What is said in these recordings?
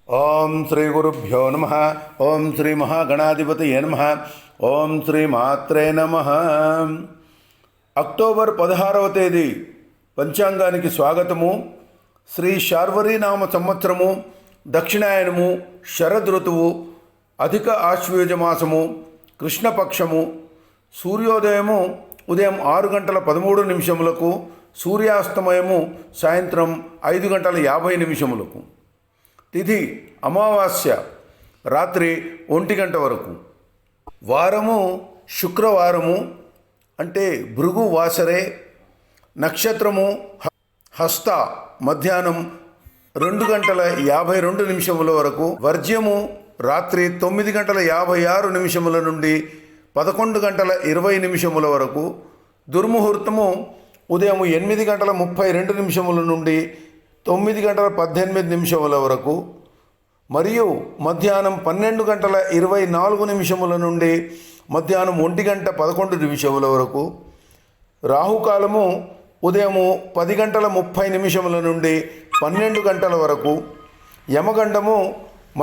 ఓం శ్రీ గురుభ్యో నమ. ఓం శ్రీ మహాగణాధిపతయే నమ. ఓం శ్రీ మాత్రే నమ. అక్టోబర్ 16వ తేదీ పంచాంగానికి స్వాగతము. శ్రీ శార్వరీనామ సంవత్సరము, దక్షిణాయనము, శరదృతువు, అధిక ఆశ్వయుజ మాసము, కృష్ణపక్షము. సూర్యోదయము ఉదయం 6:13 సూర్యాస్తమయము సాయంత్రం 5:50 తిథి అమావాస్య రాత్రి 1 వరకు. వారము శుక్రవారము అంటే భృగు వాసరే. నక్షత్రము హస్త మధ్యాహ్నం 2:52 వరకు. వర్జ్యము రాత్రి 9:56 నుండి 11:20 వరకు. దుర్ముహూర్తము ఉదయం 8:32 నుండి 9:18 వరకు మరియు మధ్యాహ్నం 12:24 నుండి మధ్యాహ్నం 1:11 వరకు. రాహుకాలము ఉదయం 10:30 నుండి 12 వరకు. యమగండము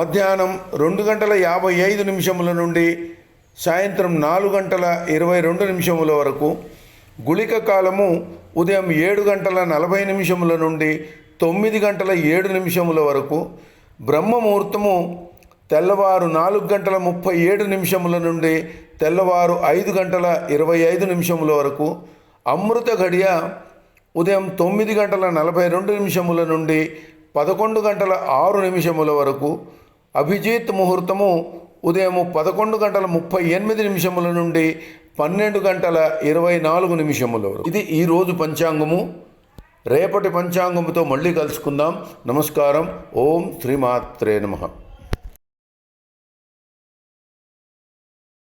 మధ్యాహ్నం 2:55 నుండి సాయంత్రం 4:22 వరకు. గుళిక కాలము ఉదయం 7:40 నుండి 9:07 వరకు. బ్రహ్మముహూర్తము తెల్లవారు 4:37 నుండి తెల్లవారు 5:25 వరకు. అమృత గడియ ఉదయం 9:42 నుండి 11:06 వరకు. అభిజిత్ ముహూర్తము ఉదయం 11:38 నుండి 12:24 వరకు. ఇది ఈరోజు పంచాంగము. రేపటి పంచాంగముతో మళ్ళీ కలుసుకుందాం. నమస్కారం. ఓం శ్రీమాత్రే నమః.